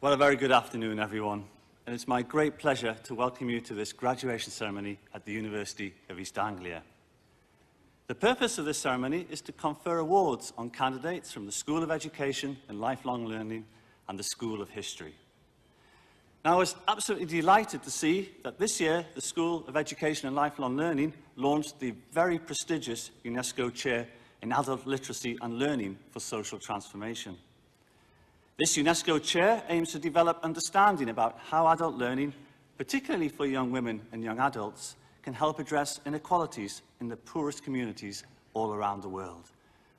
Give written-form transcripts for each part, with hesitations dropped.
Well, a very good afternoon, everyone. And it's my great pleasure to welcome you to this graduation ceremony at the University of East Anglia. The purpose of this ceremony is to confer awards on candidates from the School of Education and Lifelong Learning and the School of History. Now, I was absolutely delighted to see that this year the School of Education and Lifelong Learning launched the very prestigious UNESCO Chair in Adult Literacy and Learning for Social Transformation. This UNESCO Chair aims to develop understanding about how adult learning, particularly for young women and young adults, can help address inequalities in the poorest communities all around the world.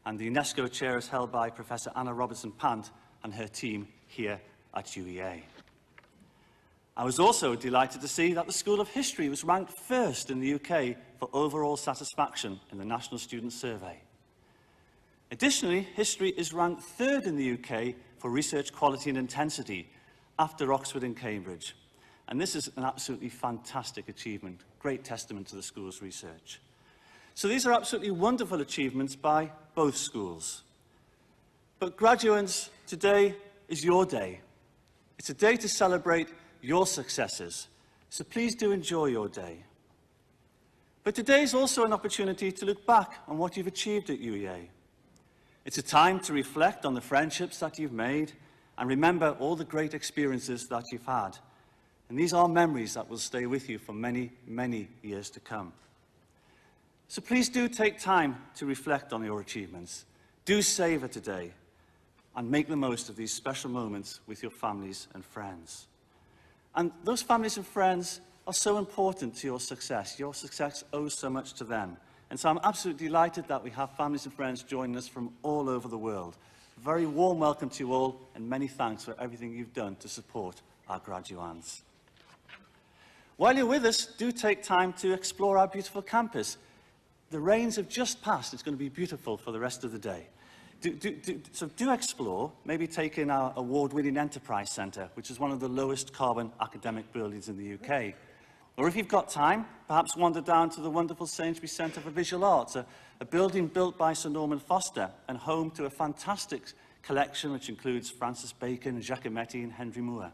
And the UNESCO Chair is held by Professor Anna Robertson-Pant and her team here at UEA. I was also delighted to see that the School of History was ranked first in the UK for overall satisfaction in the National Student Survey. Additionally, history is ranked third in the UK for research quality and intensity, after Oxford and Cambridge. And this is an absolutely fantastic achievement, great testament to the school's research. So these are absolutely wonderful achievements by both schools. But graduates, today is your day. It's a day to celebrate your successes, so please do enjoy your day. But today is also an opportunity to look back on what you've achieved at UEA. It's a time to reflect on the friendships that you've made and remember all the great experiences that you've had. And these are memories that will stay with you for many, many years to come. So please do take time to reflect on your achievements. Do savor today and make the most of these special moments with your families and friends. And those families and friends are so important to your success. Your success owes so much to them. And so I'm absolutely delighted that we have families and friends joining us from all over the world. A very warm welcome to you all, and many thanks for everything you've done to support our graduands. While you're with us, do take time to explore our beautiful campus. The rains have just passed. It's going to be beautiful for the rest of the day. So do explore, maybe take in our award-winning Enterprise Centre, which is one of the lowest carbon academic buildings in the UK. Or if you've got time, perhaps wander down to the wonderful Sainsbury Centre for Visual Arts, a building built by Sir Norman Foster and home to a fantastic collection which includes Francis Bacon, Giacometti and Henry Moore.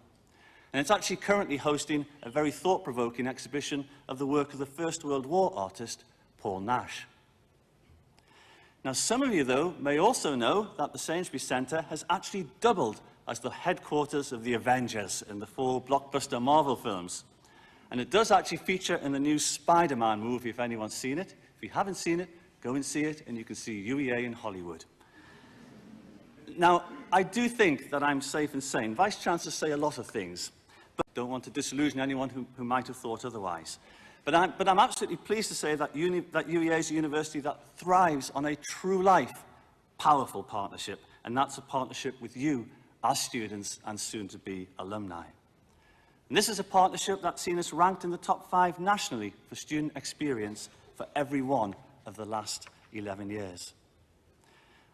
And it's actually currently hosting a very thought-provoking exhibition of the work of the First World War artist, Paul Nash. Now, some of you, though, may also know that the Sainsbury Centre has actually doubled as the headquarters of the Avengers in the 4 blockbuster Marvel films. And it does actually feature in the new Spider-Man movie, if anyone's seen it. If you haven't seen it, go and see it, and you can see UEA in Hollywood. Now, I do think that I'm safe in saying Vice-Chancellors say a lot of things, but I don't want to disillusion anyone who might have thought otherwise. But I'm absolutely pleased to say that UEA is a university that thrives on a true-life, powerful partnership, and that's a partnership with you, our students and soon-to-be alumni. And this is a partnership that's seen us ranked in the top 5 nationally for student experience for every one of the last 11 years.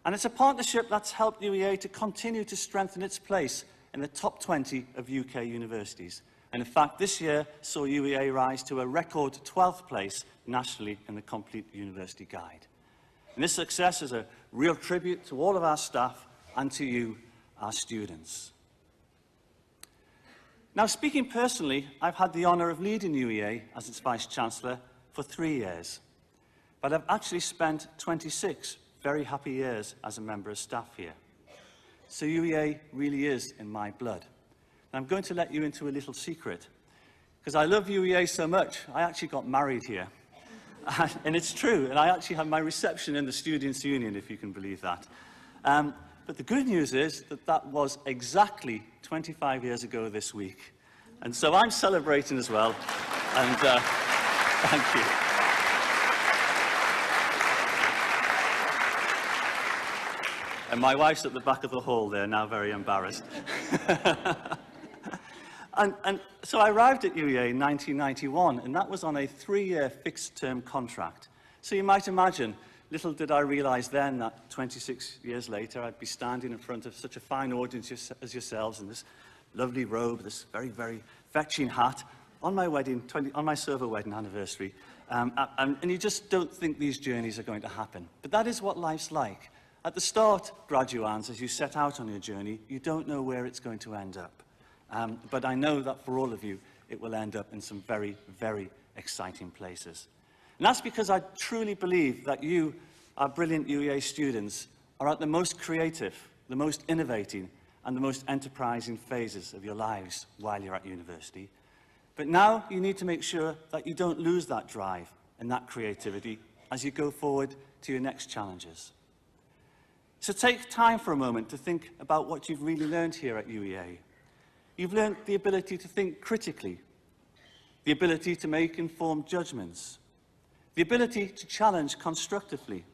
And it's a partnership that's helped UEA to continue to strengthen its place in the top 20 of UK universities. And in fact, this year saw UEA rise to a record 12th place nationally in the Complete University Guide. And this success is a real tribute to all of our staff and to you, our students. Now, speaking personally, I've had the honour of leading UEA as its Vice-Chancellor for 3 years. But I've actually spent 26 very happy years as a member of staff here. So UEA really is in my blood. And I'm going to let you into a little secret. Because I love UEA so much, I actually got married here. And it's true, and I actually had my reception in the Students' Union, if you can believe that. But the good news is that that was exactly 25 years ago this week. And so I'm celebrating as well. And thank you. And my wife's at the back of the hall there, now very embarrassed. and so I arrived at UEA in 1991, and that was on a 3-year fixed-term contract. So you might imagine, little did I realise then that 26 years later I'd be standing in front of such a fine audience as yourselves in this lovely robe, this very, very fetching hat, on my silver wedding anniversary. And you just don't think these journeys are going to happen. But that is what life's like. At the start, graduands, as you set out on your journey, you don't know where it's going to end up. but I know that for all of you, it will end up in some very, very exciting places. And that's because I truly believe that you, our brilliant UEA students, are at the most creative, the most innovating, and the most enterprising phases of your lives while you're at university. But now you need to make sure that you don't lose that drive and that creativity as you go forward to your next challenges. So take time for a moment to think about what you've really learned here at UEA. You've learned the ability to think critically, the ability to make informed judgments, the ability to challenge constructively,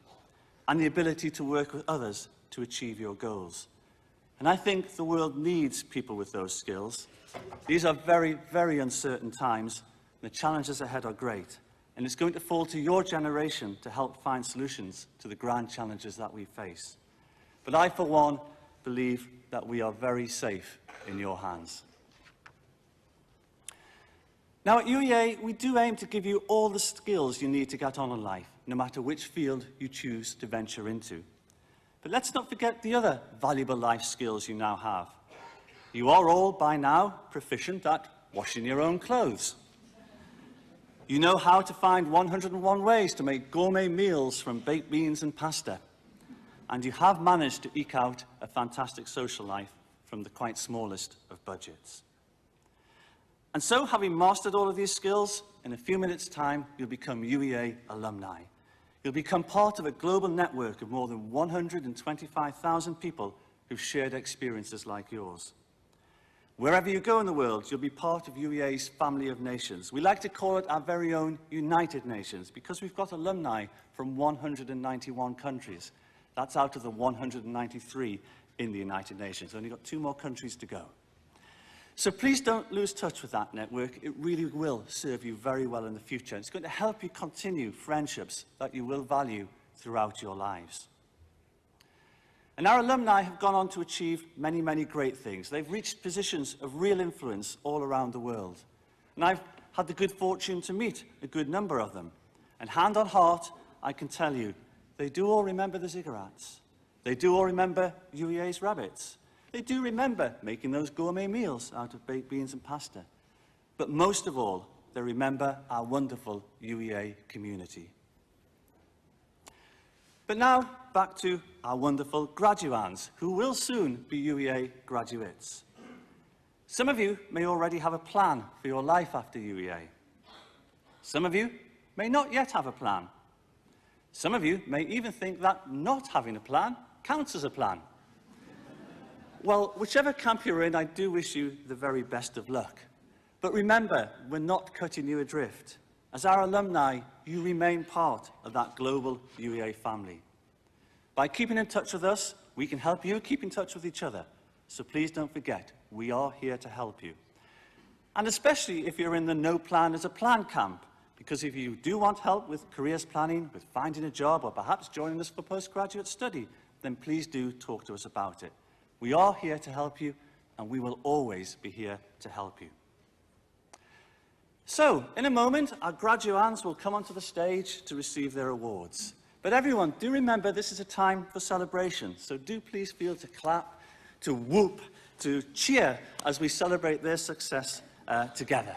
and the ability to work with others to achieve your goals. And I think the world needs people with those skills. These are very, very uncertain times, and the challenges ahead are great. And it's going to fall to your generation to help find solutions to the grand challenges that we face. But I, for one, believe that we are very safe in your hands. Now, at UEA, we do aim to give you all the skills you need to get on in life, no matter which field you choose to venture into. But let's not forget the other valuable life skills you now have. You are all, by now, proficient at washing your own clothes. You know how to find 101 ways to make gourmet meals from baked beans and pasta. And you have managed to eke out a fantastic social life from the quite smallest of budgets. And so, having mastered all of these skills, in a few minutes' time, you'll become UEA alumni. You'll become part of a global network of more than 125,000 people who've shared experiences like yours. Wherever you go in the world, you'll be part of UEA's family of nations. We like to call it our very own United Nations because we've got alumni from 191 countries. That's out of the 193 in the United Nations. Only got 2 more countries to go. So please don't lose touch with that network. It really will serve you very well in the future. It's going to help you continue friendships that you will value throughout your lives. And our alumni have gone on to achieve many, many great things. They've reached positions of real influence all around the world. And I've had the good fortune to meet a good number of them. And hand on heart, I can tell you, they do all remember the ziggurats. They do all remember UEA's rabbits. They do remember making those gourmet meals out of baked beans and pasta. But most of all, they remember our wonderful UEA community. But now, back to our wonderful graduands, who will soon be UEA graduates. Some of you may already have a plan for your life after UEA. Some of you may not yet have a plan. Some of you may even think that not having a plan counts as a plan. Well, whichever camp you're in, I do wish you the very best of luck. But remember, we're not cutting you adrift. As our alumni, you remain part of that global UEA family. By keeping in touch with us, we can help you keep in touch with each other. So please don't forget, we are here to help you. And especially if you're in the No Plan is a Plan camp, because if you do want help with careers planning, with finding a job, or perhaps joining us for postgraduate study, then please do talk to us about it. We are here to help you, and we will always be here to help you. So, in a moment, our graduands will come onto the stage to receive their awards. But everyone, do remember this is a time for celebration, so do please feel to clap, to whoop, to cheer as we celebrate their success together.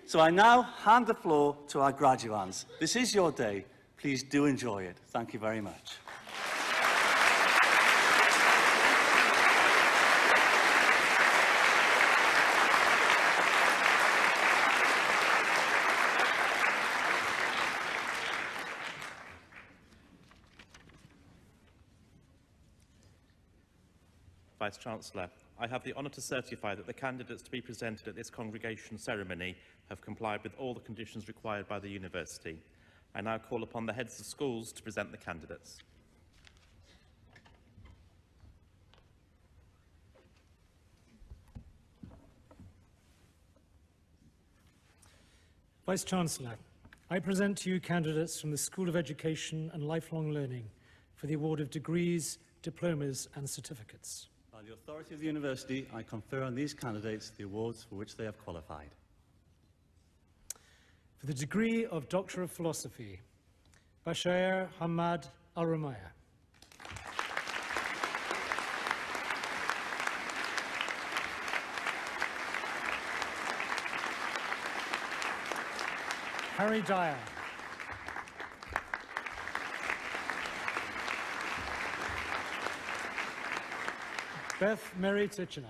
So I now hand the floor to our graduands. This is your day. Please do enjoy it. Thank you very much. Vice-Chancellor, I have the honour to certify that the candidates to be presented at this congregation ceremony have complied with all the conditions required by the University. I now call upon the heads of schools to present the candidates. Vice-Chancellor, I present to you candidates from the School of Education and Lifelong Learning for the award of degrees, diplomas and certificates. By the authority of the University, I confer on these candidates the awards for which they have qualified. For the degree of Doctor of Philosophy, Bashair Hamad Al-Ramaya. Harry Dyer. Beth Mary Titchener.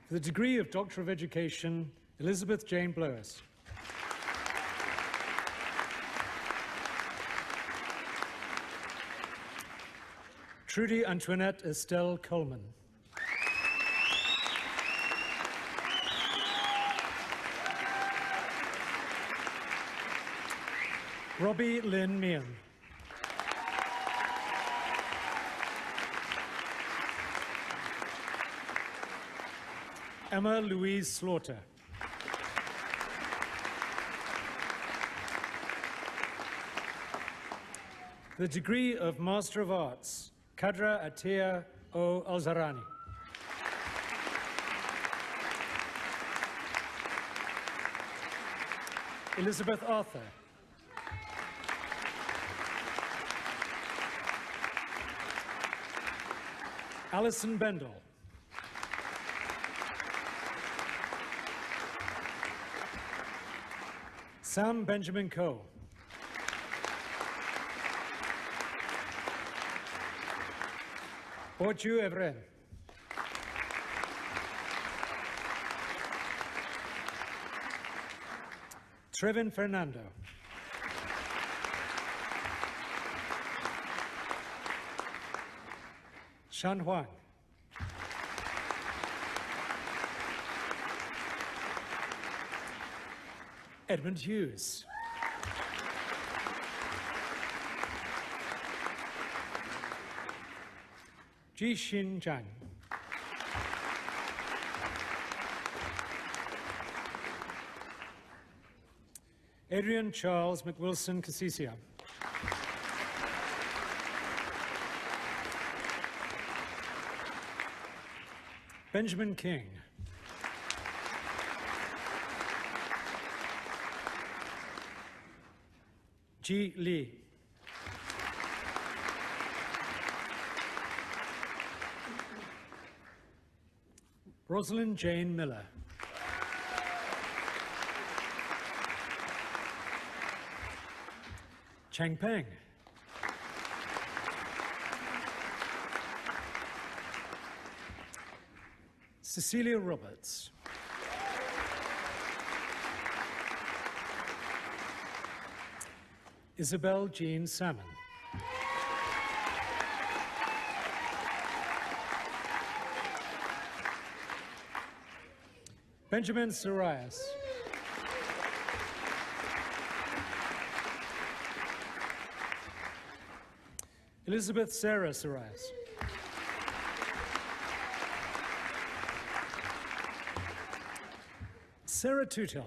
For the degree of Doctor of Education, Elizabeth Jane Blowers. Trudy Antoinette Estelle Coleman. Robbie Lynn Meehan. Emma Louise Slaughter. The degree of Master of Arts, Kadra Atia O Alzarani. Elizabeth Arthur. Alison Bendel. Sam Benjamin Coe. Boju Evren. Trevin Fernando. Shan Huang. Edmund Hughes. Ji Xin Zhang. Adrian Charles McWilson Casisia. Benjamin King. Ji Li. Rosalind Jane Miller. Chang Peng. Cecilia Roberts. Isabel Jean Salmon. Benjamin Sarias. Elizabeth Sarah Sarias. Sarah Tutel.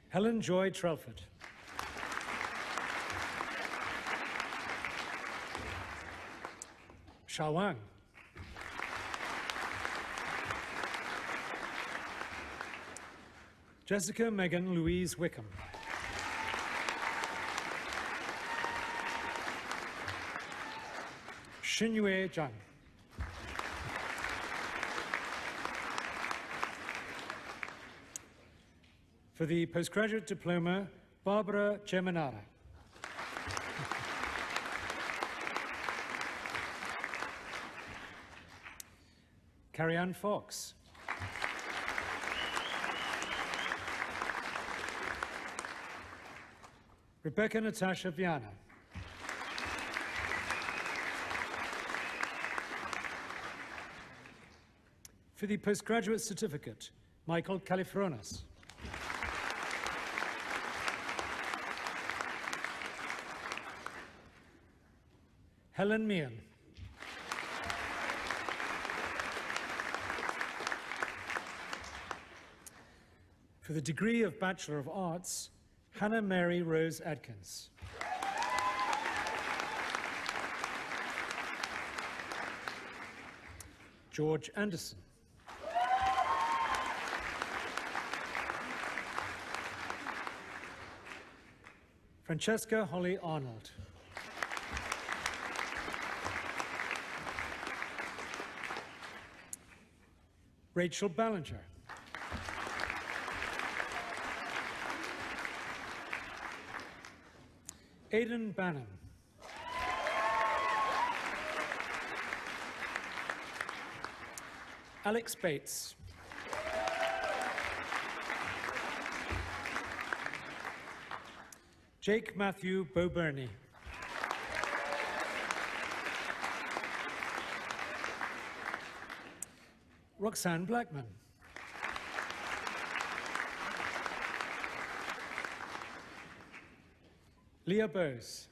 Helen Joy Trelford. Sha Wang. Jessica Megan Louise Wickham. Xinyue Zhang. For the postgraduate diploma, Barbara Geminara. Carrie-Anne Fox. Rebecca Natasha Viana. For the postgraduate certificate, Michael Califronas. Helen Meehan. For the degree of Bachelor of Arts, Hannah Mary Rose Adkins. George Anderson. Francesca Holly Arnold. Rachel Ballinger. Aidan Bannon. Alex Bates. Jake Matthew Boburnie. Roxanne Blackman. Leah Bose.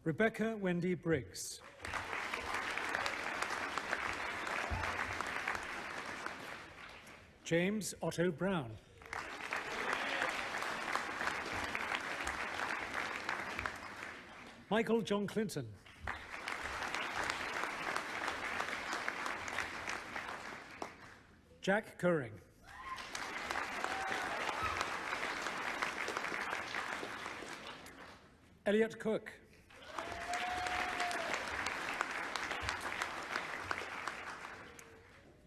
Rebecca Wendy Briggs. James Otto Brown. Michael John Clinton. Jack Curring. Elliot Cook.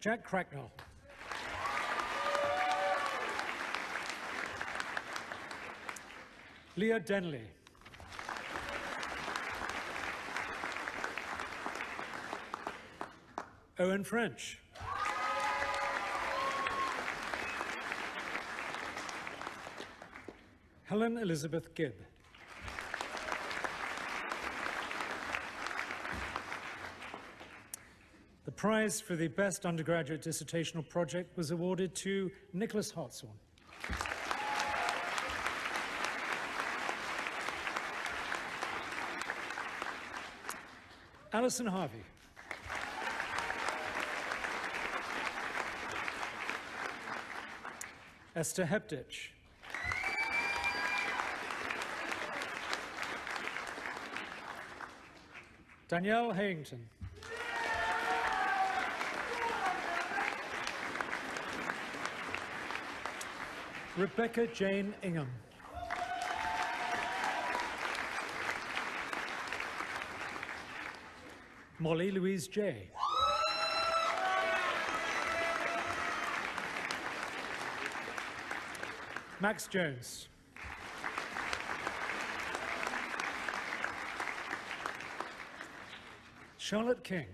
Jack Cracknell. Leah Denley. Owen French. Helen Elizabeth Gibb. The prize for the best undergraduate dissertational project was awarded to Nicholas Hartshorn. Alison Harvey. Esther Heptich. Danielle Hayington. Rebecca Jane Ingham. Molly Louise J. Max Jones. Charlotte King.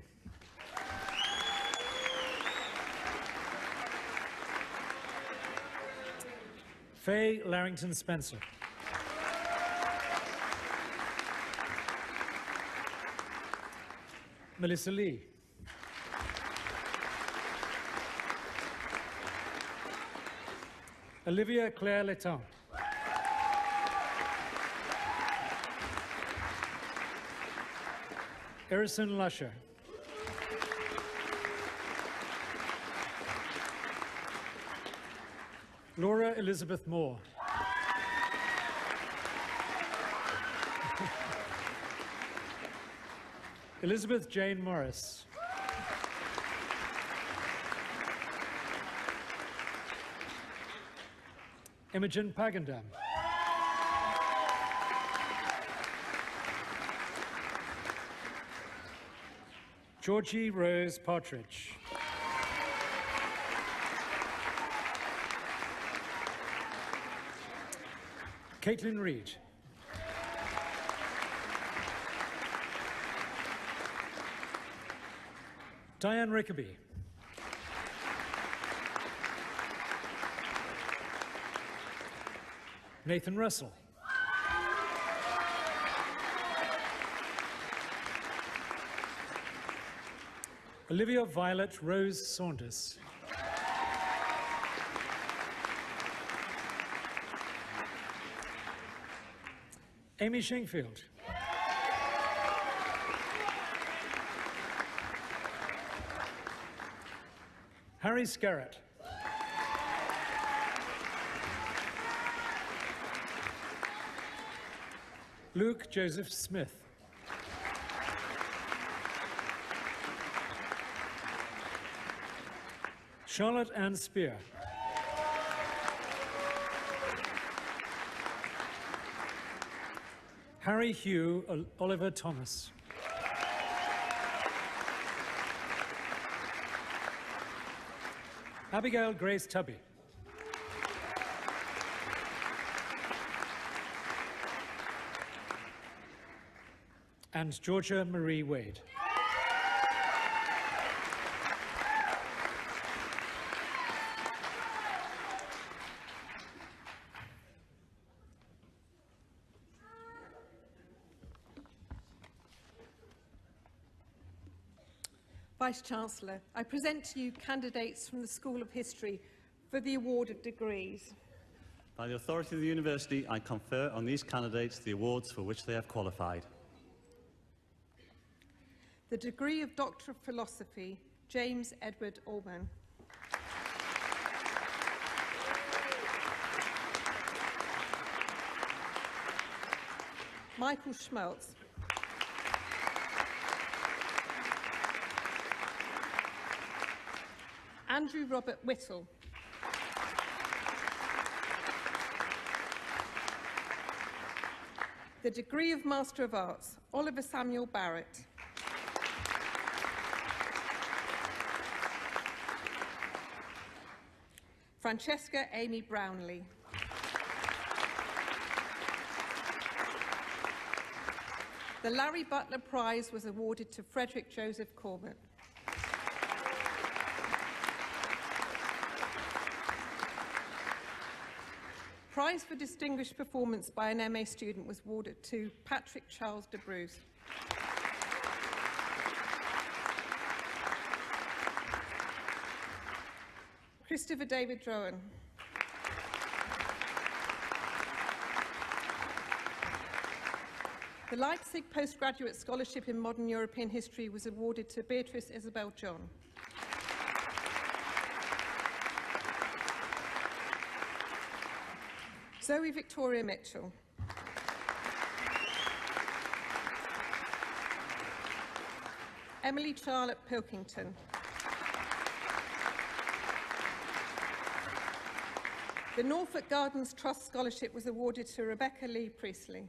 Faye Larrington Spencer. Melissa Lee. Olivia Claire Letang. Erison Lusher. Laura Elizabeth Moore. Elizabeth Jane Morris. Imogen Pagandam. Georgie Rose Partridge. Caitlin Reed. Diane Rickaby. Nathan Russell. Olivia Violet Rose Saunders. Amy Shingfield. Harry Scarrett. Luke Joseph Smith. Charlotte Ann Spear. Harry Hugh Oliver Thomas. Abigail Grace Tubby. And Georgia Marie Wade. Vice-Chancellor, I present to you candidates from the School of History for the award of degrees. By the authority of the University, I confer on these candidates the awards for which they have qualified. The degree of Doctor of Philosophy, James Edward Allman. Michael Schmeltz. Andrew Robert Whittle. The degree of Master of Arts, Oliver Samuel Barrett. Francesca Amy Brownlee. The Larry Butler Prize was awarded to Frederick Joseph Corbett. Prize for Distinguished Performance by an MA student was awarded to Patrick Charles de Bruce. Christopher David Drowan. The Leipzig Postgraduate Scholarship in Modern European History was awarded to Beatrice Isabel John. Zoe Victoria Mitchell. Emily Charlotte Pilkington. The Norfolk Gardens Trust Scholarship was awarded to Rebecca Lee Priestley.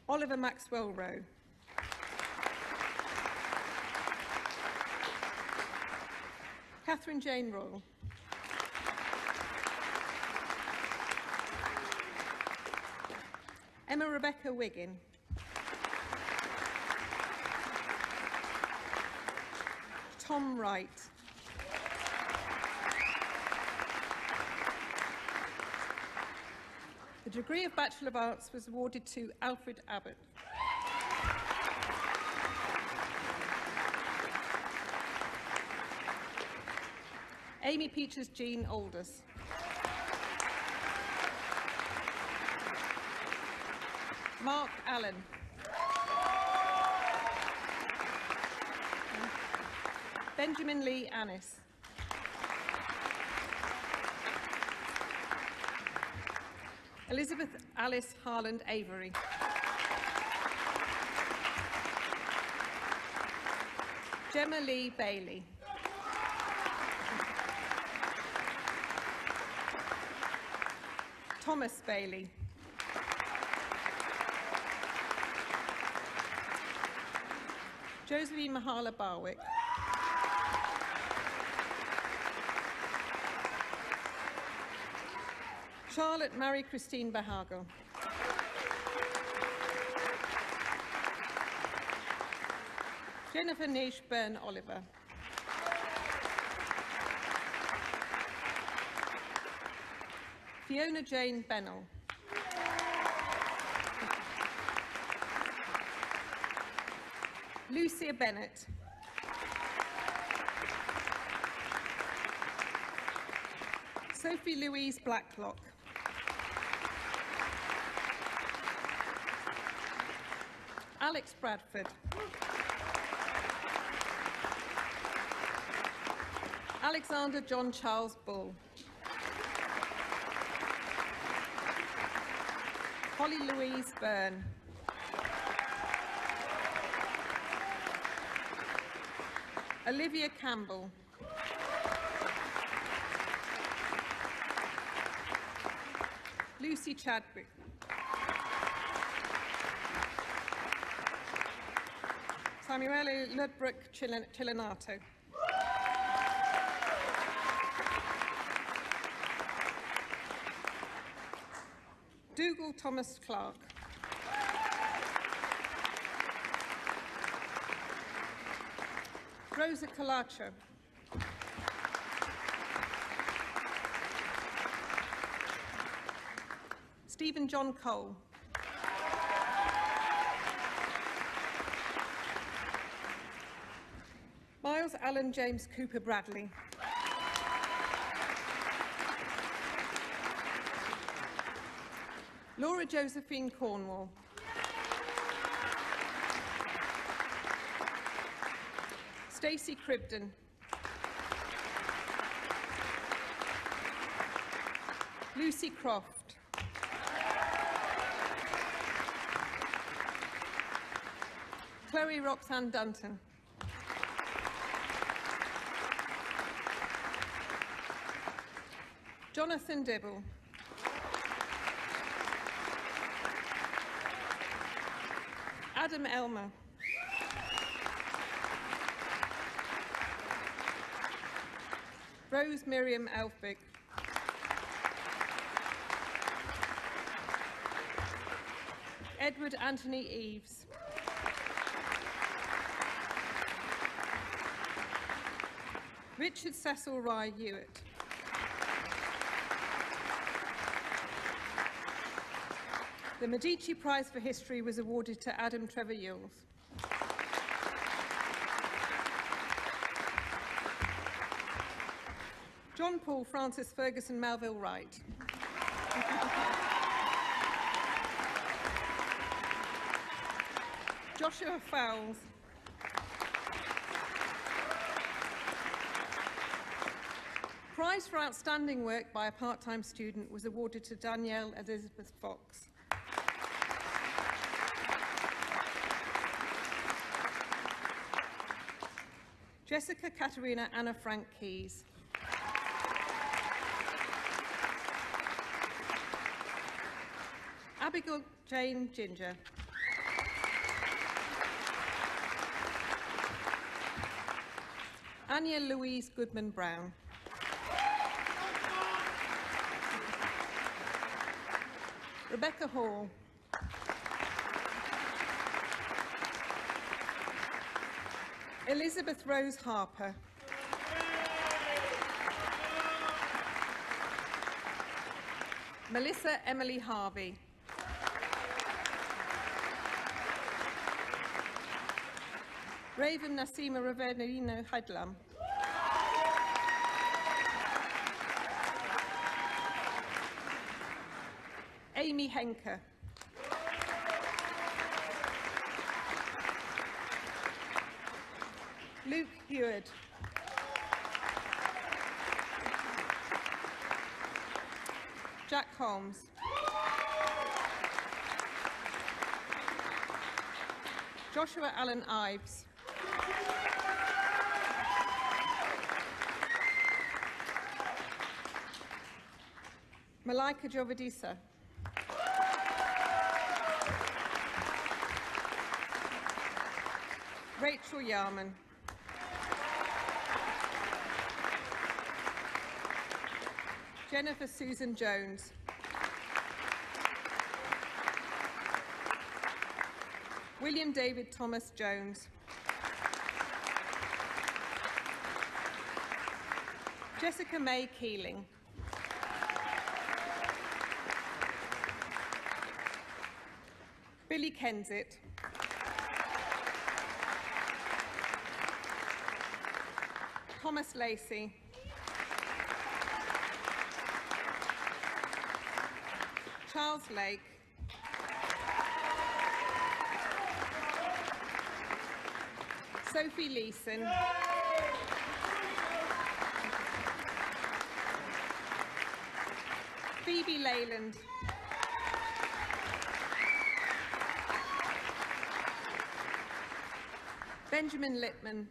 Oliver Maxwell Rowe. Catherine Jane Royal. Emma Rebecca Wiggin. Tom Wright. The degree of Bachelor of Arts was awarded to Alfred Abbott. Amy Peaches Jean Aldous. Mark Allen. Benjamin Lee Annis. Elizabeth Alice Harland Avery. Gemma Lee Bailey. Thomas Bailey. Josephine Mahala Barwick. Charlotte Mary Christine Bahagel. Jennifer Nish Byrne Oliver. Fiona Jane Bennell. Lucia Bennett. Sophie Louise Blacklock. Alex Bradford. Alexander John Charles Bull. Holly Louise Byrne. Olivia Campbell. Lucy Chadwick. Samuele Ludbrook Cilanato. Dougal Thomas Clark. Rosa Colacho. Stephen John Cole. Miles Allen James Cooper Bradley. Laura Josephine Cornwall. Stacey Cribden. Lucy Croft. Chloe Roxanne Dunton. Jonathan Dibble. Adam Elmer. Rose Miriam Elphick. Edward Anthony Eves. Richard Cecil Rye Hewitt. The Medici Prize for History was awarded to Adam Trevor Yules. John Paul Francis Ferguson Melville Wright. Joshua Fowles. Prize for outstanding work by a part-time student was awarded to Danielle Elizabeth Fox. Jessica Katerina Anna Frank Keyes. Abigail Jane Ginger. Anya Louise Goodman Brown. Rebecca Hall. Elizabeth Rose Harper. Melissa Emily Harvey. Raven Nasima Ravenino Hadlam. Amy Henker. Luke Heward. Jack Holmes. Joshua Allen Ives. Malika Jovadisa. Rachel Yarman. Jennifer Susan Jones. William David Thomas Jones. Jessica May Keeling. Billy Kensett. Thomas Lacey. Charles Lake. Sophie Leeson. Phoebe Leyland. Benjamin Littman.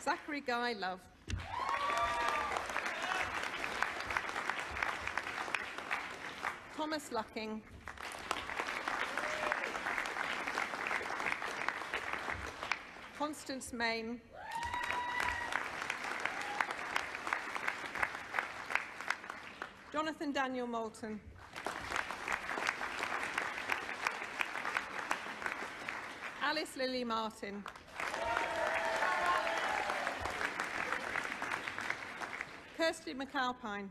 Zachary Guy Love. Thomas Lucking. Constance Main, Jonathan Daniel Moulton, Alice Lily Martin, Kirsty McAlpine,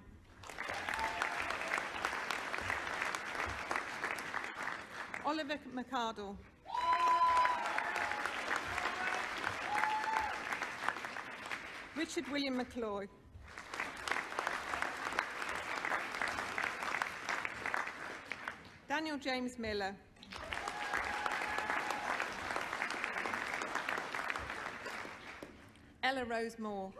Oliver McArdle, Richard William McCloy, Daniel James Miller, Ella Rose Moore,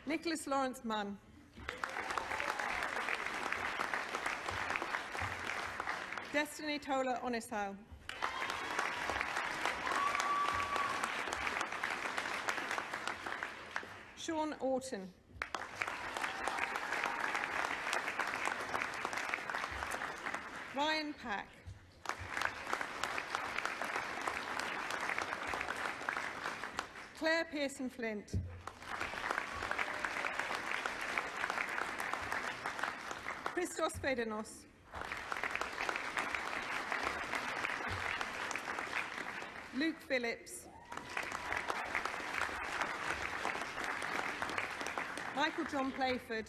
Nicholas Lawrence Munn, Destiny Tola Onisal, Sean Orton, Ryan Pack, Claire Pearson Flint, Christos Fedenos, Luke Phillips, Michael John Playford,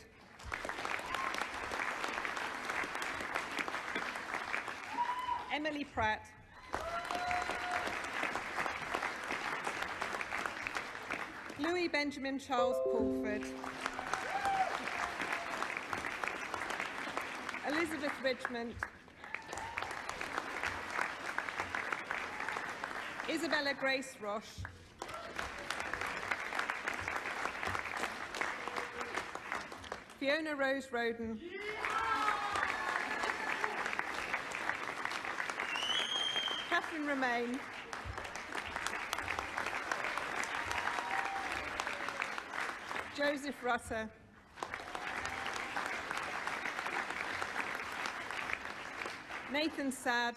Emily Pratt, Louis Benjamin Charles Pulford, Elizabeth Richmond, Isabella Grace Roche, Fiona Rose Roden, Catherine Romain, Joseph Rutter, Nathan Sad,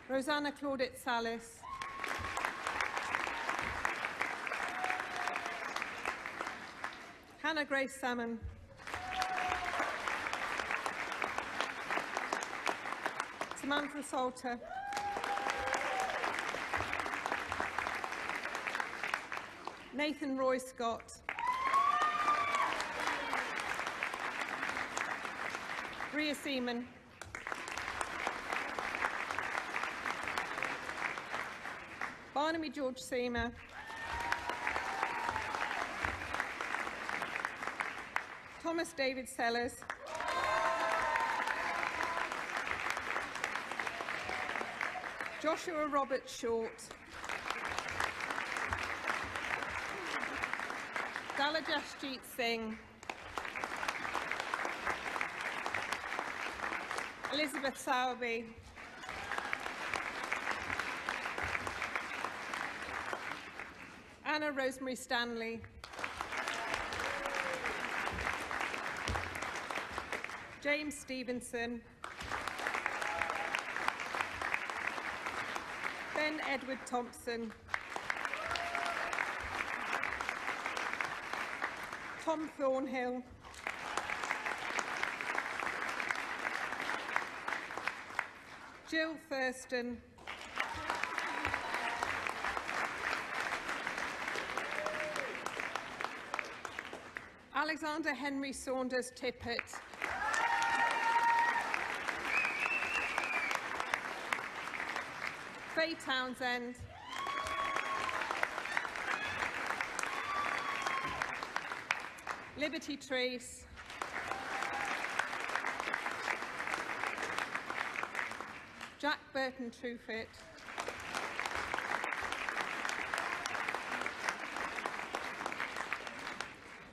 Rosanna Claudette Salis, Hannah Grace Salmon, Samantha Salter, Nathan Roy Scott, Ria Seaman, Barnaby George Seamer, Thomas David Sellers, Joshua Robert Short, Dalajashjeet Singh, Elizabeth Sowerby, Anna Rosemary Stanley, James Stevenson, Ben Edward Thompson, Tom Thornhill, Jill Thurston, Alexander Henry Saunders Tippett, Faye Townsend, Liberty Treese, Jack Burton Truefitt,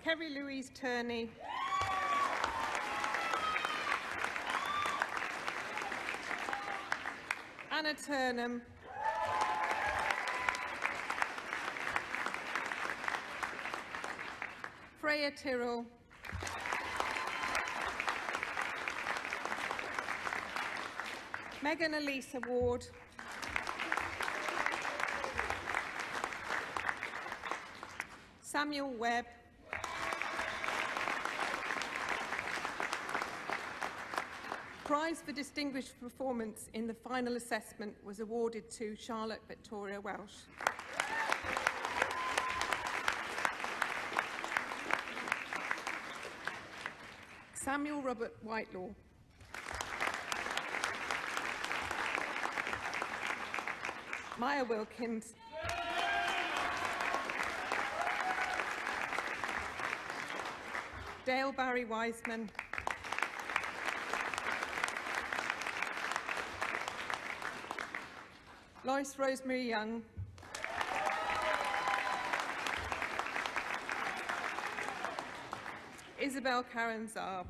Kerry Louise Turney, Anna Turnham, Freya Tyrrell, Megan Elise Award. Samuel Webb. Prize for distinguished performance in the final assessment was awarded to Charlotte Victoria Welsh. Samuel Robert Whitelaw. Maya Wilkins. Dale Barry Wiseman. Lois Rosemary Young. Isabel Karen Zaab.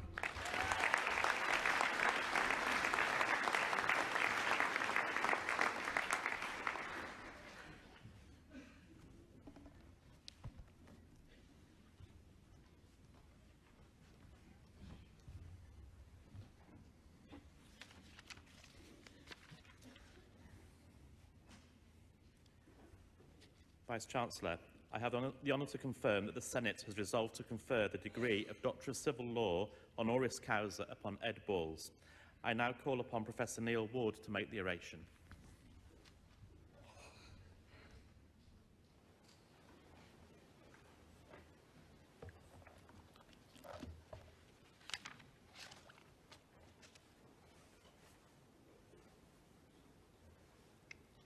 Vice-Chancellor, I have the honour to confirm that the Senate has resolved to confer the degree of Doctor of Civil Law honoris causa upon Ed Balls. I now call upon Professor Neil Ward to make the oration.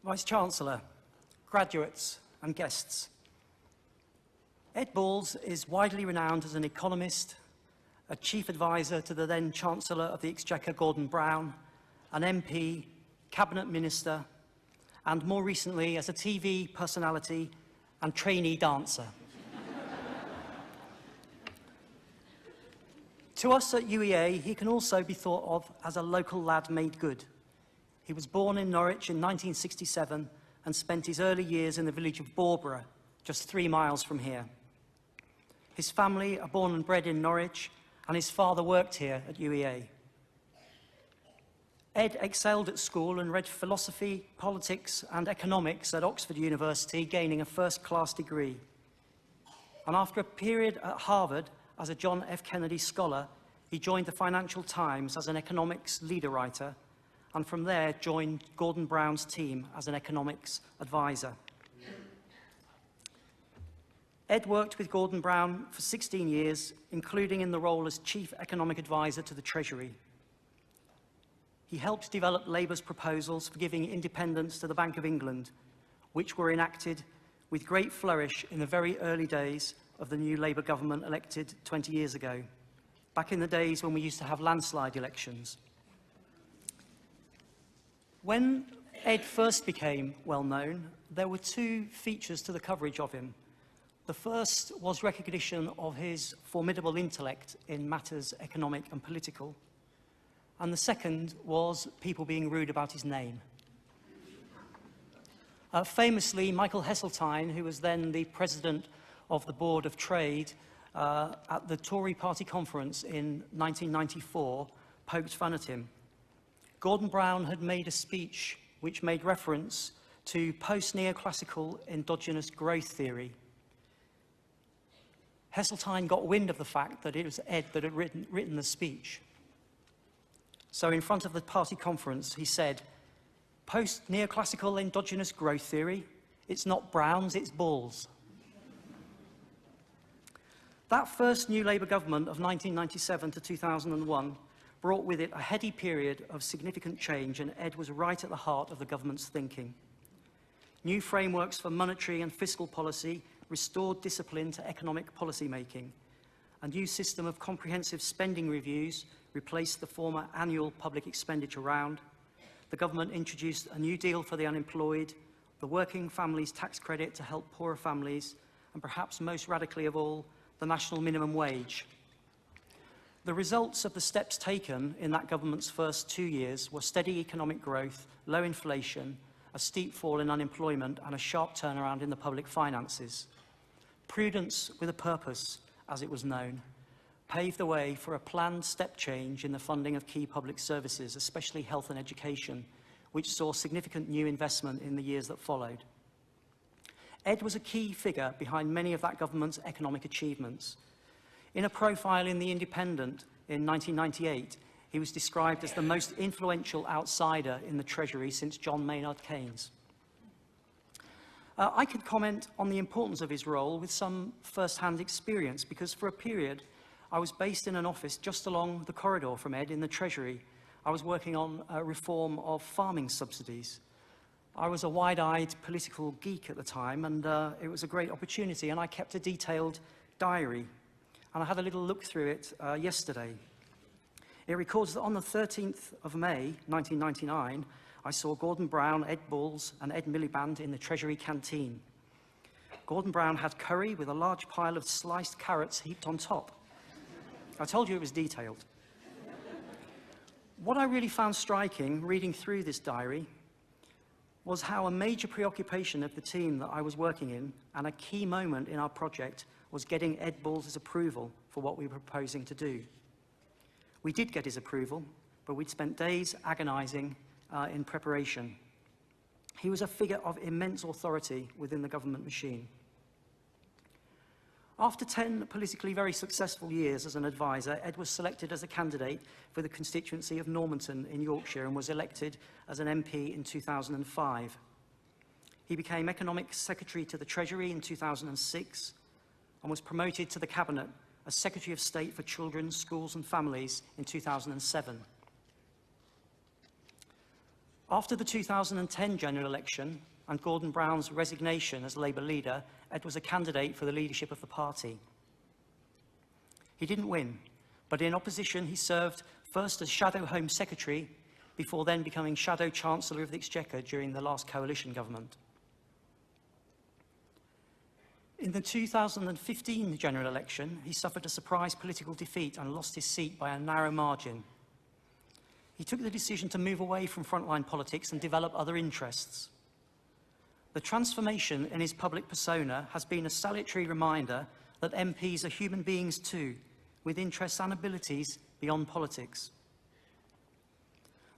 Vice-Chancellor, graduates and guests. Ed Balls is widely renowned as an economist, a chief advisor to the then Chancellor of the Exchequer, Gordon Brown, an MP, cabinet minister, and more recently as a TV personality and trainee dancer. To us at UEA, he can also be thought of as a local lad made good. He was born in Norwich in 1967 and spent his early years in the village of Barborough, just 3 miles from here. His family are born and bred in Norwich, and his father worked here at UEA. Ed excelled at school and read philosophy, politics and economics at Oxford University, gaining a first-class degree. And after a period at Harvard as a John F. Kennedy scholar, he joined the Financial Times as an economics leader writer, and from there joined Gordon Brown's team as an economics advisor. Ed worked with Gordon Brown for 16 years, including in the role as Chief Economic Advisor to the Treasury. He helped develop Labour's proposals for giving independence to the Bank of England, which were enacted with great flourish in the very early days of the new Labour government elected 20 years ago, back in the days when we used to have landslide elections. When Ed first became well known, there were 2 features to the coverage of him. The first was recognition of his formidable intellect in matters economic and political, and the second was people being rude about his name. Famously, Michael Heseltine, who was then the president of the Board of Trade at the Tory party conference in 1994, poked fun at him. Gordon Brown had made a speech which made reference to post-neoclassical endogenous growth theory. Heseltine got wind of the fact that it was Ed that had written the speech. So in front of the party conference, he said, "Post-neoclassical endogenous growth theory, it's not Brown's, it's Balls." That first new Labour government of 1997 to 2001 brought with it a heady period of significant change, and Ed was right at the heart of the government's thinking. New frameworks for monetary and fiscal policy restored discipline to economic policy making. A new system of comprehensive spending reviews replaced the former annual public expenditure round. The government introduced a new deal for the unemployed, the working families tax credit to help poorer families, and perhaps most radically of all, the national minimum wage. The results of the steps taken in that government's first 2 years were steady economic growth, low inflation, a steep fall in unemployment, and a sharp turnaround in the public finances. Prudence with a purpose, as it was known. paved the way for a planned step change in the funding of key public services, especially health and education, which saw significant new investment in the years that followed. Ed was a key figure behind many of that government's economic achievements. In a profile in The Independent in 1998, he was described as the most influential outsider in the Treasury since John Maynard Keynes. I could comment on the importance of his role with some first-hand experience, because for a period I was based in an office just along the corridor from Ed in the Treasury. I was working on a reform of farming subsidies. I was a wide-eyed political geek at the time, and it was a great opportunity, and I kept a detailed diary. And I had a little look through it yesterday. It records that on the 13th of May, 1999, I saw Gordon Brown, Ed Balls, and Ed Miliband in the Treasury canteen. Gordon Brown had curry with a large pile of sliced carrots heaped on top. I told you it was detailed. What I really found striking, reading through this diary, was how a major preoccupation of the team that I was working in, and a key moment in our project, was getting Ed Balls' approval for what we were proposing to do. We did get his approval, but we'd spent days agonizing in preparation. He was a figure of immense authority within the government machine. After 10 politically very successful years as an advisor, Ed was selected as a candidate for the constituency of Normanton in Yorkshire and was elected as an MP in 2005. He became Economic Secretary to the Treasury in 2006 and was promoted to the Cabinet as Secretary of State for Children, Schools and Families in 2007. After the 2010 general election and Gordon Brown's resignation as Labour leader, Ed was a candidate for the leadership of the party. He didn't win, but in opposition he served first as Shadow Home Secretary before then becoming Shadow Chancellor of the Exchequer during the last coalition government. In the 2015 general election, he suffered a surprise political defeat and lost his seat by a narrow margin. He took the decision to move away from frontline politics and develop other interests. The transformation in his public persona has been a salutary reminder that MPs are human beings too, with interests and abilities beyond politics.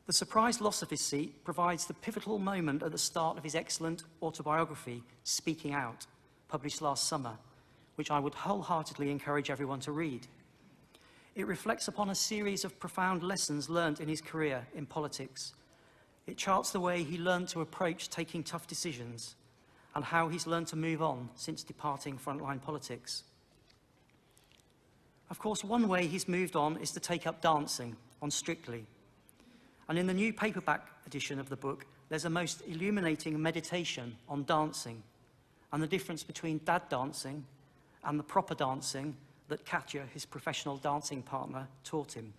The surprise loss of his seat provides the pivotal moment at the start of his excellent autobiography, Speaking Out, published last summer, which I would wholeheartedly encourage everyone to read. It reflects upon a series of profound lessons learned in his career in politics. It charts the way he learned to approach taking tough decisions and how he's learned to move on since departing frontline politics. Of course, one way he's moved on is to take up dancing on Strictly. And in the new paperback edition of the book, there's a most illuminating meditation on dancing and the difference between dad dancing and the proper dancing that Katja, his professional dancing partner, taught him.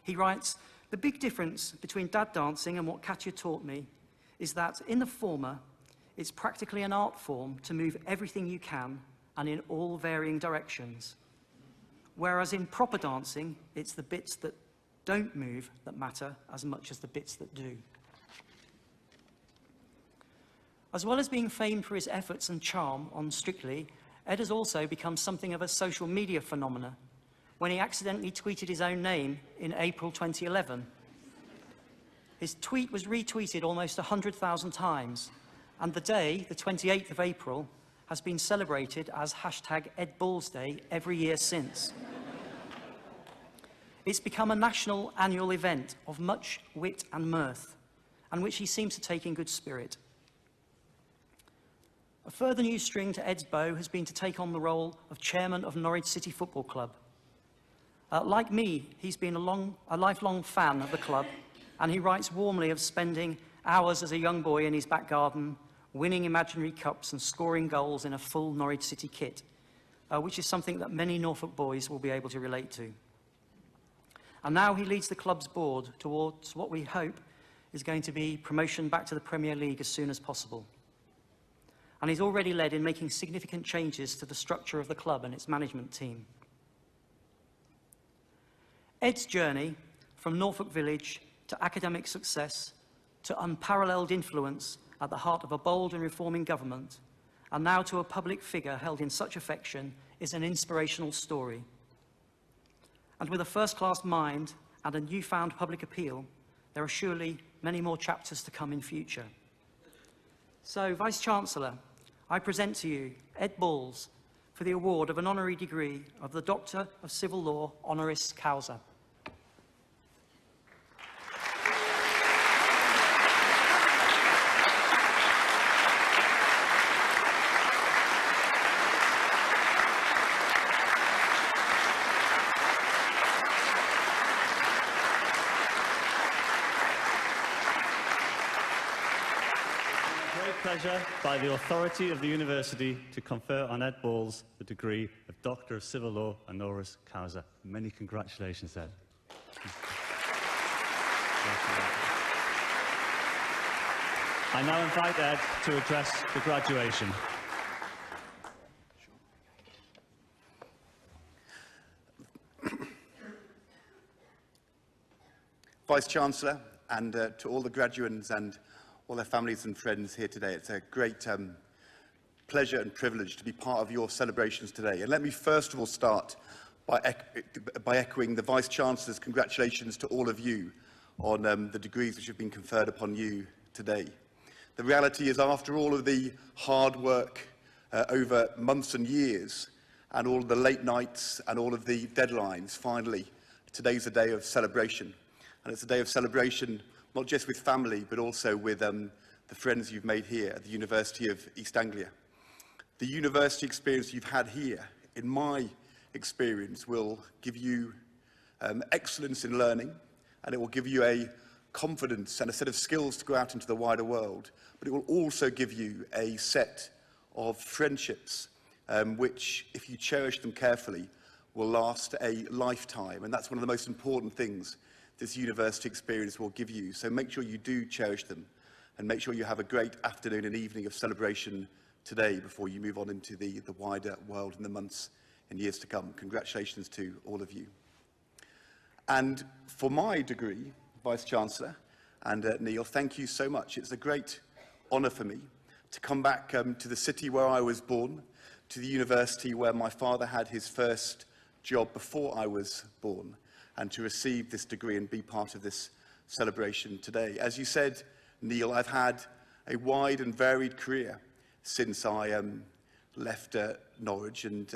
He writes, "The big difference between dad dancing and what Katja taught me is that in the former, it's practically an art form to move everything you can and in all varying directions. Whereas in proper dancing, it's the bits that don't move that matter as much as the bits that do." As well as being famed for his efforts and charm on Strictly, Ed has also become something of a social media phenomenon when he accidentally tweeted his own name in April 2011. His tweet was retweeted almost 100,000 times, and the day, the 28th of April, has been celebrated as #EdBallsDay every year since. It's become a national annual event of much wit and mirth, and which he seems to take in good spirit. A further new string to Ed's bow has been to take on the role of chairman of Norwich City Football Club. Like me, he's been a lifelong fan of the club, and he writes warmly of spending hours as a young boy in his back garden, winning imaginary cups and scoring goals in a full Norwich City kit, which is something that many Norfolk boys will be able to relate to. And now he leads the club's board towards what we hope is going to be promotion back to the Premier League as soon as possible. And he's already led in making significant changes to the structure of the club and its management team. Ed's journey from Norfolk Village to academic success to unparalleled influence at the heart of a bold and reforming government and now to a public figure held in such affection, is an inspirational story. And with a first-class mind and a newfound public appeal, there are surely many more chapters to come in future. So, Vice-Chancellor, I present to you Ed Balls for the award of an honorary degree of the Doctor of Civil Law honoris causa. Pleasure by the authority of the university to confer on Ed Balls the degree of Doctor of Civil Law honoris causa. Many congratulations, Ed. I now invite Ed to address the graduation. Vice-Chancellor, and to all the graduates and all their families and friends here today. It's a great pleasure and privilege to be part of your celebrations today. And let me first of all start by echoing the Vice-Chancellor's congratulations to all of you on the degrees which have been conferred upon you today. The reality is, after all of the hard work over months and years, and all of the late nights and all of the deadlines, finally, today's a day of celebration. And it's a day of celebration not just with family, but also with the friends you've made here at the University of East Anglia. The university experience you've had here, in my experience, will give you excellence in learning, and it will give you a confidence and a set of skills to go out into the wider world, but it will also give you a set of friendships which, if you cherish them carefully, will last a lifetime. And that's one of the most important things this university experience will give you. So make sure you do cherish them, and make sure you have a great afternoon and evening of celebration today before you move on into the wider world in the months and years to come. Congratulations to all of you. And for my degree, Vice-Chancellor, and Neil, thank you so much. It's a great honour for me to come back to the city where I was born, to the university where my father had his first job before I was born, and to receive this degree and be part of this celebration today. As you said, Neil, I've had a wide and varied career since I left Norwich and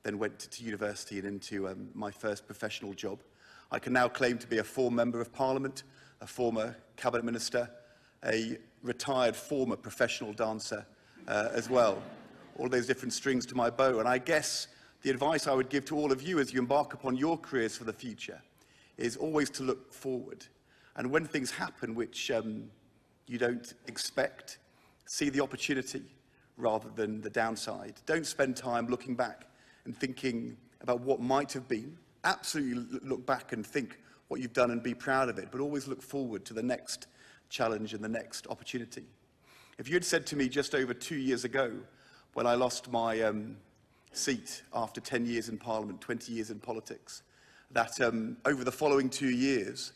then went to university and into my first professional job. I can now claim to be a former Member of Parliament, a former Cabinet Minister, a retired former professional dancer as well. All those different strings to my bow. And I guess the advice I would give to all of you as you embark upon your careers for the future is always to look forward. And when things happen which you don't expect, see the opportunity rather than the downside. Don't spend time looking back and thinking about what might have been. Absolutely look back and think what you've done and be proud of it, but always look forward to the next challenge and the next opportunity. If you had said to me just over 2 years ago, when I lost my seat after 10 years in Parliament, 20 years in politics, that over the following 2 years,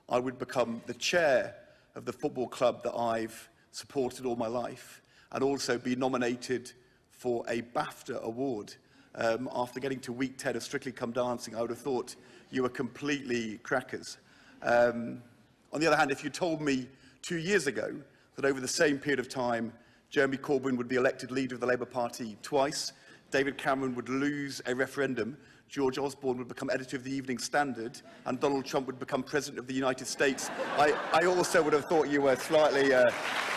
I would become the chair of the football club that I've supported all my life, and also be nominated for a BAFTA award. After getting to week 10 of Strictly Come Dancing, I would have thought you were completely crackers. On the other hand, if you told me 2 years ago that over the same period of time, Jeremy Corbyn would be elected leader of the Labour Party twice, David Cameron would lose a referendum, George Osborne would become editor of the Evening Standard, and Donald Trump would become president of the United States, I also would have thought you were slightly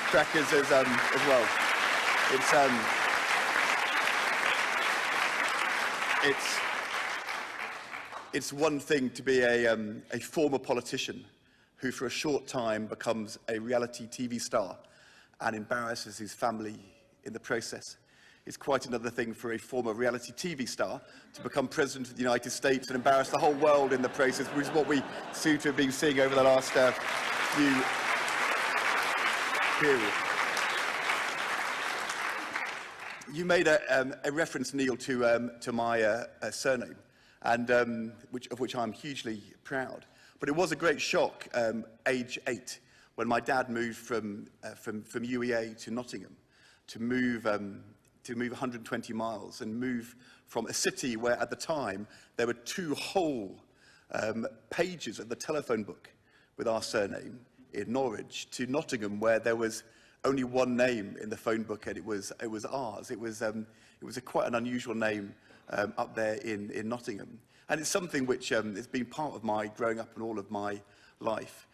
crackers as well. It's one thing to be a former politician who for a short time becomes a reality TV star and embarrasses his family in the process. It's quite another thing for a former reality TV star to become President of the United States and embarrass the whole world in the process, which is what we seem to have been seeing over the last few periods. You made a reference, Neil, to my surname, and of which I'm hugely proud. But it was a great shock, age 8, when my dad moved from UEA to Nottingham, to move 120 miles and move from a city where at the time there were 2 whole pages of the telephone book with our surname in Norwich to Nottingham, where there was only one name in the phone book, and it was ours. It was quite an unusual name up there in Nottingham, and it's something which has been part of my growing up and all of my life.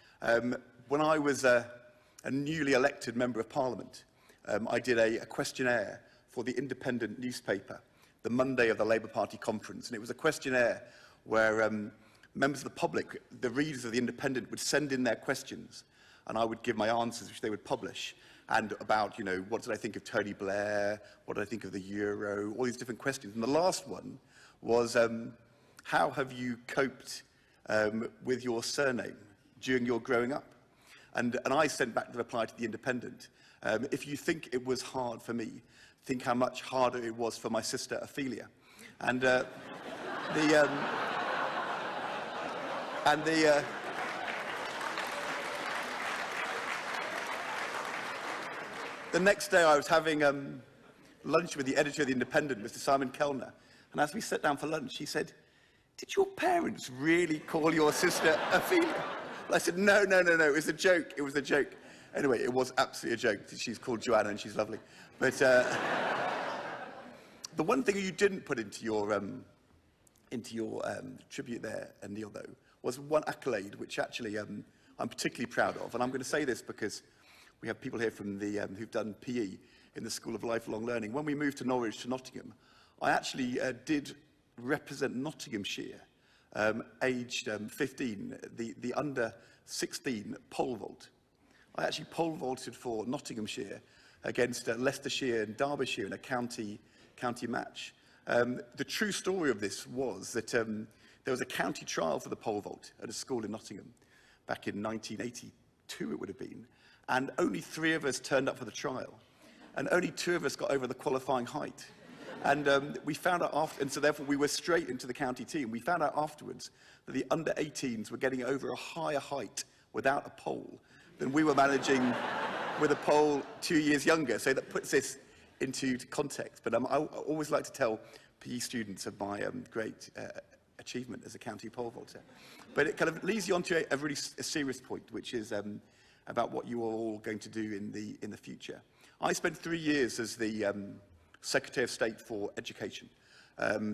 When I was a newly elected Member of Parliament, I did a questionnaire for the Independent newspaper, the Monday of the Labour Party conference, and it was a questionnaire where members of the public, the readers of the Independent, would send in their questions, and I would give my answers, which they would publish, and about, you know, what did I think of Tony Blair, what did I think of the Euro, all these different questions. And the last one was, how have you coped with your surname during your growing up? And I sent back the reply to the Independent. If you think it was hard for me, think how much harder it was for my sister Ophelia. And the next day I was having lunch with the editor of the Independent, Mr. Simon Kellner, and as we sat down for lunch, he said, "Did your parents really call your sister Ophelia?" And I said, no, it was a joke, it was a joke. Anyway, it was absolutely a joke. She's called Joanna and she's lovely. But the one thing you didn't put into your tribute there, Neil, though, was one accolade, which actually I'm particularly proud of. And I'm going to say this because we have people here from the who've done PE in the School of Lifelong Learning. When we moved to Norwich to Nottingham, I actually did represent Nottinghamshire, aged 15, the under 16 pole vault. I actually pole vaulted for Nottinghamshire against Leicestershire and Derbyshire in a county match. The true story of this was that there was a county trial for the pole vault at a school in Nottingham back in 1982, it would have been. And only 3 of us turned up for the trial. And only 2 of us got over the qualifying height. And we found out after, and so therefore we were straight into the county team. We found out afterwards that the under 18s were getting over a higher height without a pole than we were managing with a pole 2 years younger. So that puts this into context. But I always like to tell PE students of my great achievement as a county pole vaulter. But it kind of leads you on to a really serious point, which is about what you are all going to do in the future. I spent 3 years as the Secretary of State for Education.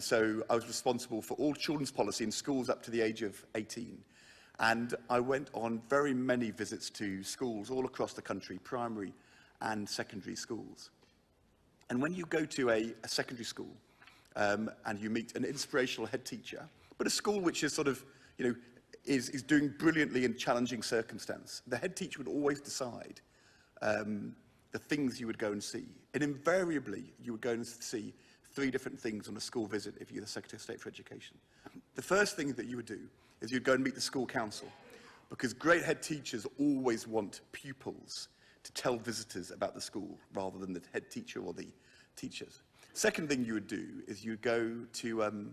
So I was responsible for all children's policy in schools up to the age of 18. And I went on very many visits to schools all across the country, primary and secondary schools. And when you go to a secondary school and you meet an inspirational head teacher, but a school which is sort of, you know, is doing brilliantly in challenging circumstance, the head teacher would always decide the things you would go and see. And invariably, you would go and see 3 different things on a school visit if you're the Secretary of State for Education. The first thing that you would do is you'd go and meet the school council, because great head teachers always want pupils to tell visitors about the school rather than the head teacher or the teachers. Second thing you would do is you'd go to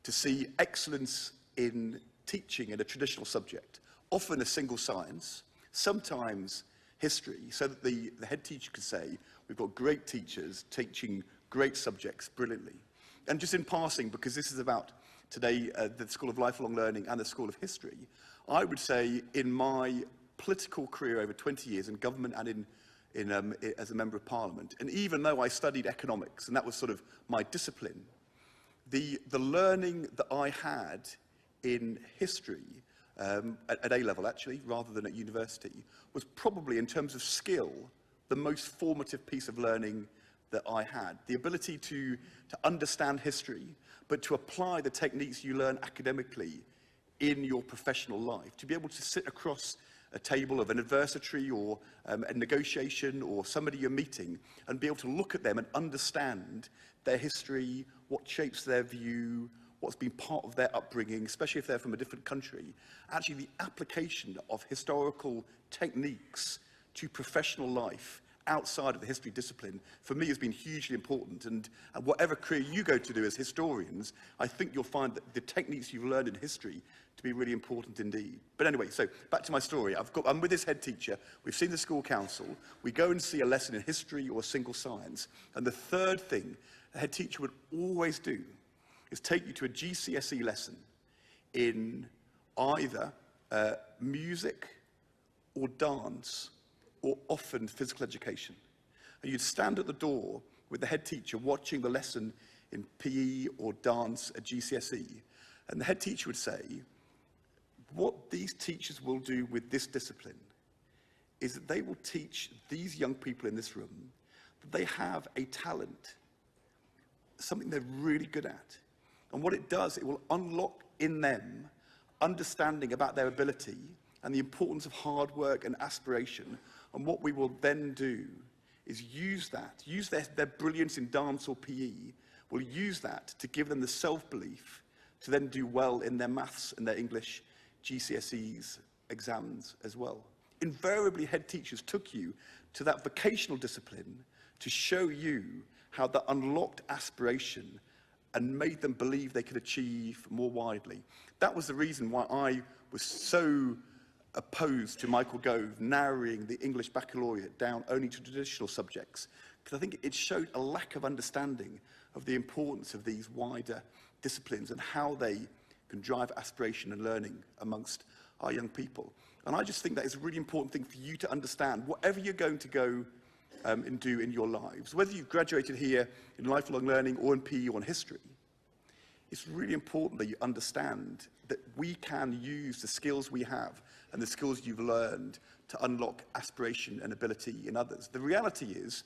see excellence in teaching in a traditional subject, often a single science, sometimes history, so that the head teacher could say, we've got great teachers teaching great subjects brilliantly. And just in passing, because this is about today the School of Lifelong Learning and the School of History, I would say in my political career over 20 years in government and as a Member of Parliament, and even though I studied economics, and that was sort of my discipline, the learning that I had in history, at A-level actually, rather than at university, was probably, in terms of skill, the most formative piece of learning that I had. The ability to understand history, but to apply the techniques you learn academically in your professional life, to be able to sit across a table of an adversary or a negotiation or somebody you're meeting and be able to look at them and understand their history, what shapes their view, what's been part of their upbringing, especially if they're from a different country. Actually, the application of historical techniques to professional life outside of the history discipline, for me has been hugely important. And whatever career you go to do as historians, I think you'll find that the techniques you've learned in history to be really important indeed. But anyway, so back to my story. I'm with this head teacher. We've seen the school council. We go and see a lesson in history or single science. And the third thing the head teacher would always do is take you to a GCSE lesson in either music or dance, or often physical education. And you'd stand at the door with the head teacher watching the lesson in PE or dance at GCSE, and the head teacher would say, what these teachers will do with this discipline is that they will teach these young people in this room that they have a talent, something they're really good at. And what it does, it will unlock in them understanding about their ability and the importance of hard work and aspiration. And what we will then do is use their brilliance in dance or PE, we'll use that to give them the self-belief to then do well in their maths and their English GCSEs exams as well. Invariably, head teachers took you to that vocational discipline to show you how that unlocked aspiration and made them believe they could achieve more widely. That was the reason why I was so opposed to Michael Gove narrowing the English baccalaureate down only to traditional subjects, because I think it showed a lack of understanding of the importance of these wider disciplines and how they can drive aspiration and learning amongst our young people. And I just think that is a really important thing for you to understand, whatever you're going to go and do in your lives, whether you've graduated here in lifelong learning or in PE or in history. It's really important that you understand that we can use the skills we have and the skills you've learned to unlock aspiration and ability in others. The reality is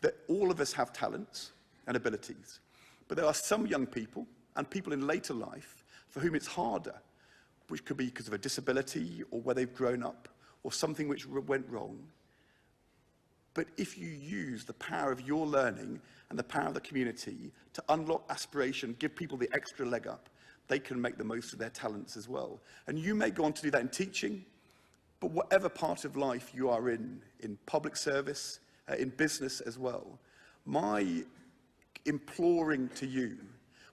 that all of us have talents and abilities, but there are some young people and people in later life for whom it's harder, which could be because of a disability or where they've grown up or something which went wrong. But if you use the power of your learning and the power of the community to unlock aspiration, give people the extra leg up, they can make the most of their talents as well. And you may go on to do that in teaching, but whatever part of life you are in public service, in business as well, my imploring to you,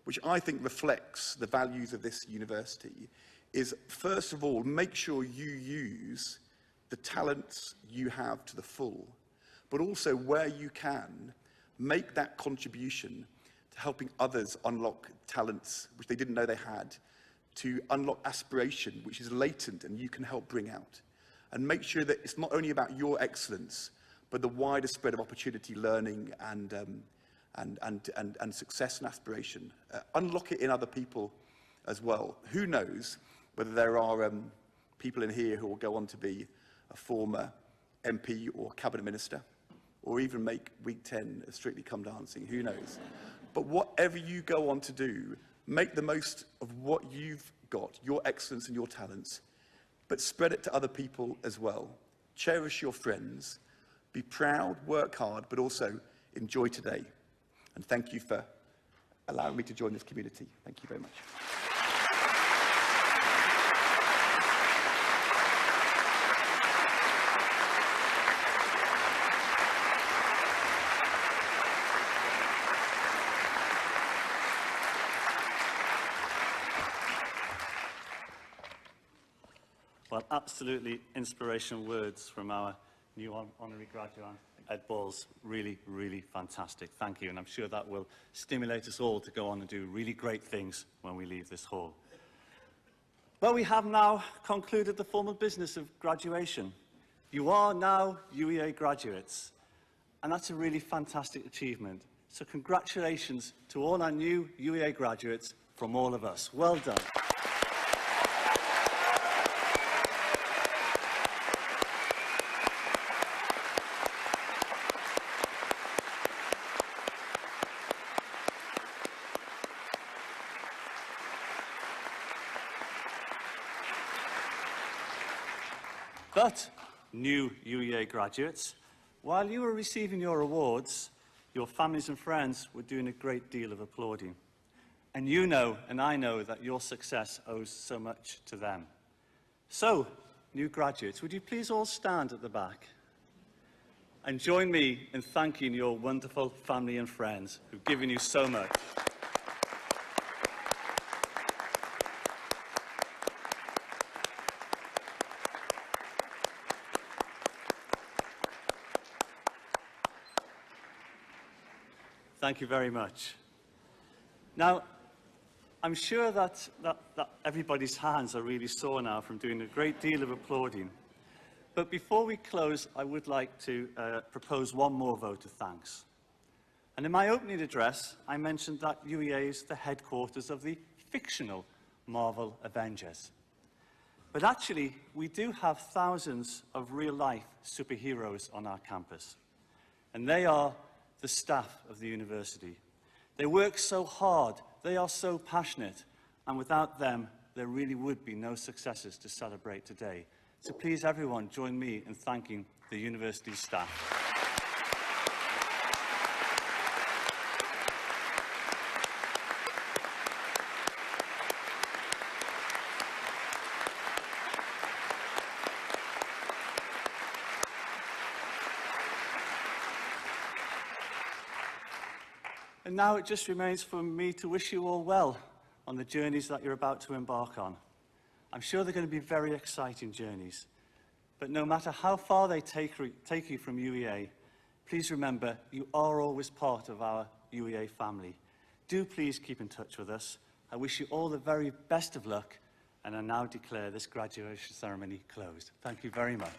which I think reflects the values of this university, is first of all, make sure you use the talents you have to the full, but also where you can, make that contribution to helping others unlock talents which they didn't know they had, to unlock aspiration which is latent and you can help bring out. And make sure that it's not only about your excellence, but the wider spread of opportunity, learning and success and aspiration. Unlock it in other people as well. Who knows whether there are people in here who will go on to be a former MP or cabinet minister, or even make week 10 of Strictly Come Dancing, who knows. But whatever you go on to do, make the most of what you've got, your excellence and your talents, but spread it to other people as well. Cherish your friends, be proud, work hard, but also enjoy today. And thank you for allowing me to join this community. Thank you very much. Well, absolutely inspirational words from our new honorary graduate, Ed Balls. Really, really fantastic. Thank you. And I'm sure that will stimulate us all to go on and do really great things when we leave this hall. Well, we have now concluded the formal business of graduation. You are now UEA graduates, and that's a really fantastic achievement. So congratulations to all our new UEA graduates from all of us. Well done. But, new UEA graduates, while you were receiving your awards, your families and friends were doing a great deal of applauding. And you know, and I know, that your success owes so much to them. So, new graduates, would you please all stand at the back? And join me in thanking your wonderful family and friends who've given you so much. Thank you very much. Now, I'm sure that everybody's hands are really sore now from doing a great deal of applauding. But before we close, I would like to propose one more vote of thanks. And in my opening address, I mentioned that UEA is the headquarters of the fictional Marvel Avengers. But actually, we do have thousands of real-life superheroes on our campus. And they are the staff of the university. They work so hard, they are so passionate, and without them, there really would be no successes to celebrate today. So please, everyone, join me in thanking the university staff. And now it just remains for me to wish you all well on the journeys that you're about to embark on. I'm sure they're going to be very exciting journeys. But no matter how far they take you from UEA, please remember you are always part of our UEA family. Do please keep in touch with us. I wish you all the very best of luck, and I now declare this graduation ceremony closed. Thank you very much.